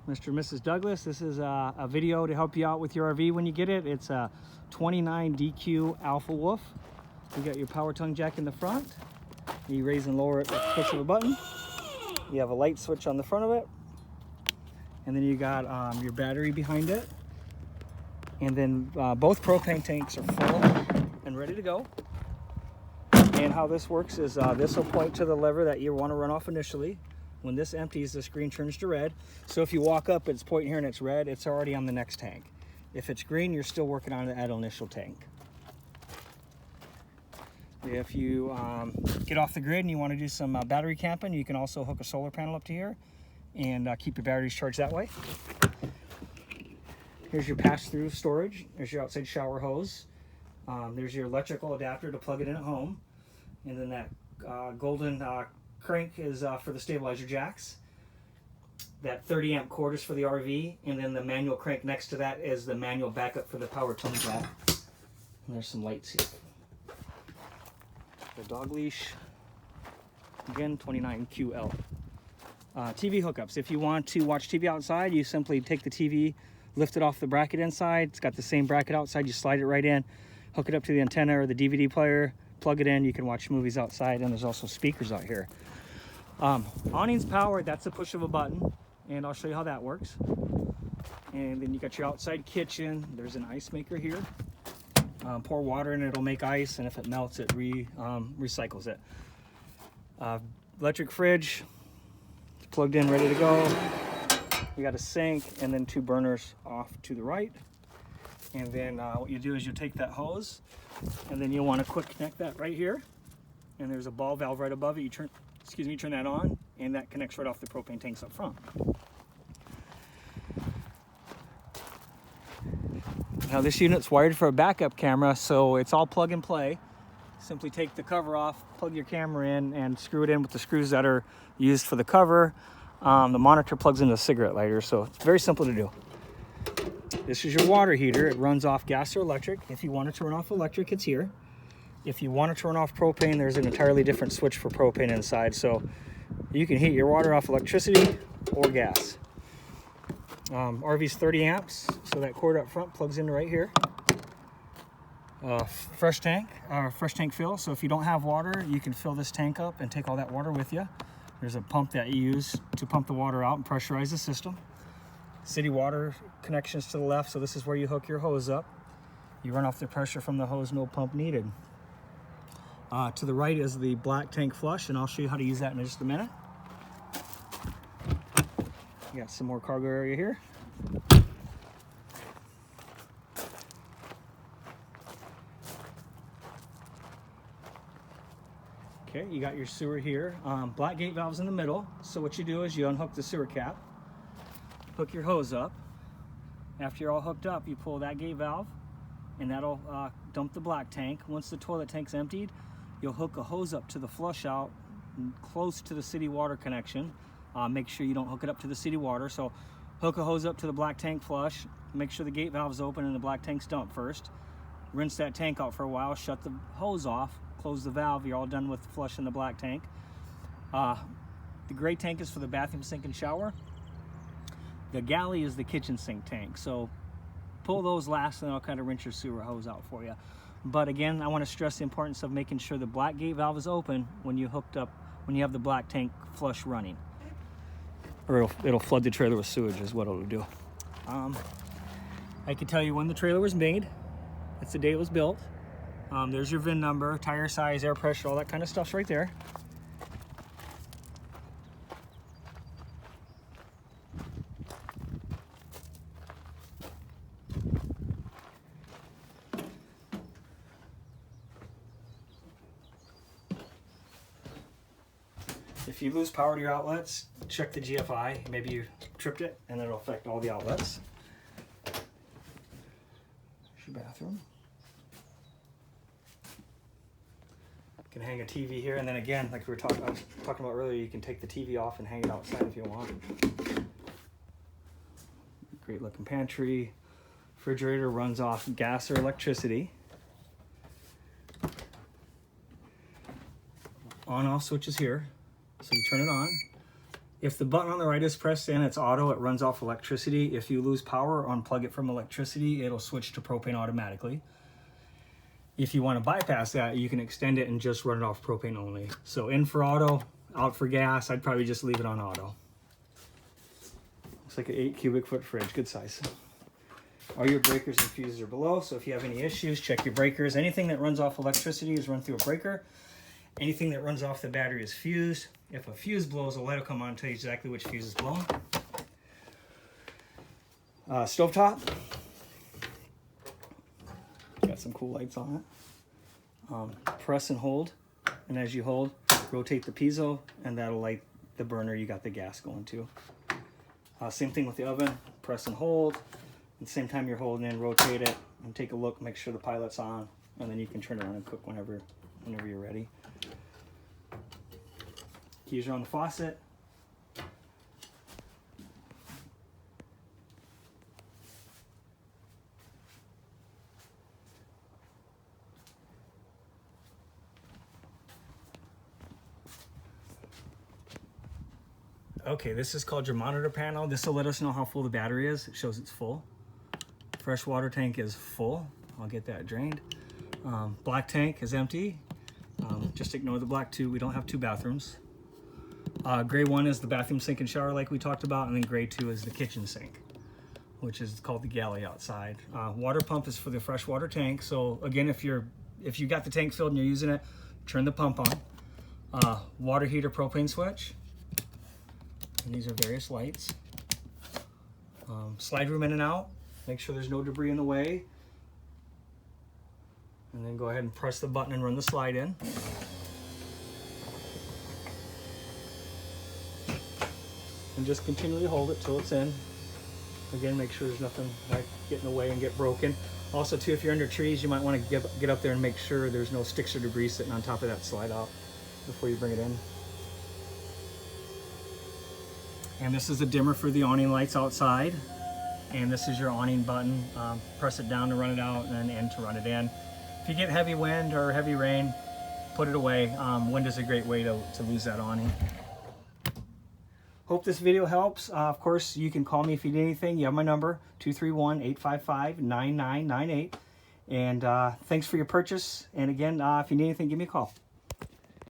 Mr. and Mrs. Douglas. This is a video to help you out with your RV when you get it. It's a 29 DQ Alpha Wolf. You got your power tongue jack in the front. You raise and lower it with the push of a button. You have a light switch on the front of it. And then you got your battery behind it. And then both propane tanks are full and ready to go. And how this works is this will point to the lever that you want to run off initially. When this empties, the screen turns to red. So if you walk up, it's pointing here and it's red, it's already on the next tank. If it's green, you're still working on that initial tank. If you get off the grid and you want to do some battery camping, you can also hook a solar panel up to here and keep your batteries charged that way. Here's your pass-through storage. There's your outside shower hose. There's your electrical adapter to plug it in at home. And then that golden crank is for the stabilizer jacks. That 30 amp cord is for the RV, and then the manual crank next to that is the manual backup for the power tongue jack. And there's some lights here. The dog leash, again 29QL. TV hookups. If you want to watch TV outside, you simply take the TV, lift it off the bracket inside. It's got the same bracket outside. You slide it right in, hook it up to the antenna or the DVD player, plug it in. You can watch movies outside, and there's also speakers out here. Awning's powered. That's the push of a button, and I'll show you how that works. And then you got your outside kitchen. There's an ice maker here. Pour water in, it'll make ice, and if it melts, it recycles it. Electric fridge, plugged in, ready to go. We got a sink, and then 2 burners off to the right. And then what you do is you take that hose, and then you'll want to quick connect that right here. And there's a ball valve right above it. You turn that on, and that connects right off the propane tanks up front. Now this unit's wired for a backup camera, so it's all plug and play. Simply take the cover off, plug your camera in, and screw it in with the screws that are used for the cover. The monitor plugs into a cigarette lighter, so it's very simple to do. This is your water heater. It runs off gas or electric. If you want to turn off electric, it's here. If you want to turn off propane, there's an entirely different switch for propane inside, so you can heat your water off electricity or gas. RV's 30 amps, so that cord up front plugs in right here. Fresh tank fill, so if you don't have water, you can fill this tank up and take all that water with you. There's a pump that you use to pump the water out and pressurize the system. City water connections to the left, so this is where you hook your hose up. You run off the pressure from the hose, no pump needed. To the right is the black tank flush, and I'll show you how to use that in just a minute. You got some more cargo area here. Okay, you got your sewer here. Black gate valves in the middle. So what you do is you unhook the sewer cap, hook your hose up. After you're all hooked up, you pull that gate valve, and that'll dump the black tank. Once the toilet tank's emptied, you'll hook a hose up to the flush out close to the city water connection. Make sure you don't hook it up to the city water. So hook a hose up to the black tank flush, make sure the gate valve's open and the black tank's dumped first. Rinse that tank out for a while, shut the hose off, close the valve, you're all done with flushing the black tank. The gray tank is for the bathroom sink and shower. The galley is the kitchen sink tank. So pull those last, and I'll kind of rinse your sewer hose out for you. But again, I want to stress the importance of making sure the black gate valve is open when you have the black tank flush running. Or it'll flood the trailer with sewage is what it'll do. I can tell you when the trailer was made. It's the day it was built. There's your VIN number, tire size, air pressure, all that kind of stuff's right there. If you lose power to your outlets, check the GFI. Maybe you tripped it, and it'll affect all the outlets. There's your bathroom. You can hang a TV here, and then again, like I was talking about earlier, you can take the TV off and hang it outside if you want. Great looking pantry. Refrigerator runs off gas or electricity. On-off switches here. So you turn it on, If the button on the right is pressed in, it's auto, it runs off electricity. If you lose power or unplug it from electricity, it'll switch to propane automatically. If you want to bypass that, you can extend it and just run it off propane only. So in for auto, out for gas. I'd probably just leave it on auto. Looks like an 8 cubic foot fridge, good size. All your breakers and fuses are below, so if you have any issues, check your breakers. Anything that runs off electricity is run through a breaker. Anything that runs off the battery is fused. If a fuse blows, a light will come on and tell you exactly which fuse is blown. Stovetop. Got some cool lights on it. Press and hold, and as you hold, rotate the piezo, and that'll light the burner you got the gas going to. Same thing with the oven. Press and hold. At the same time you're holding in, rotate it, and take a look, make sure the pilot's on, and then you can turn it on and cook whenever you're ready. Keys are on the faucet. Okay, this is called your monitor panel. This will let us know how full the battery is. It shows it's full. Fresh water tank is full. I'll get that drained. Black tank is empty. Just ignore the black 2. We don't have 2 bathrooms. Gray 1 is the bathroom, sink, and shower like we talked about, and then gray 2 is the kitchen sink, which is called the galley outside. Water pump is for the fresh water tank. So again, if you got the tank filled and you're using it, turn the pump on. Water heater propane switch, and these are various lights. Slide room in and out. Make sure there's no debris in the way. And then go ahead and press the button and run the slide in. And just continually hold it till it's in. Again, make sure there's nothing like get in the way and get broken. Also too, if you're under trees, you might want to get up there and make sure there's no sticks or debris sitting on top of that slide out before you bring it in. And this is a dimmer for the awning lights outside. And this is your awning button. Press it down to run it out and then in to run it in. If you get heavy wind or heavy rain, put it away. Wind is a great way to lose that awning. Hope this video helps. Of course, you can call me if you need anything. You have my number, 231-855-9998. And thanks for your purchase. And again, if you need anything, give me a call.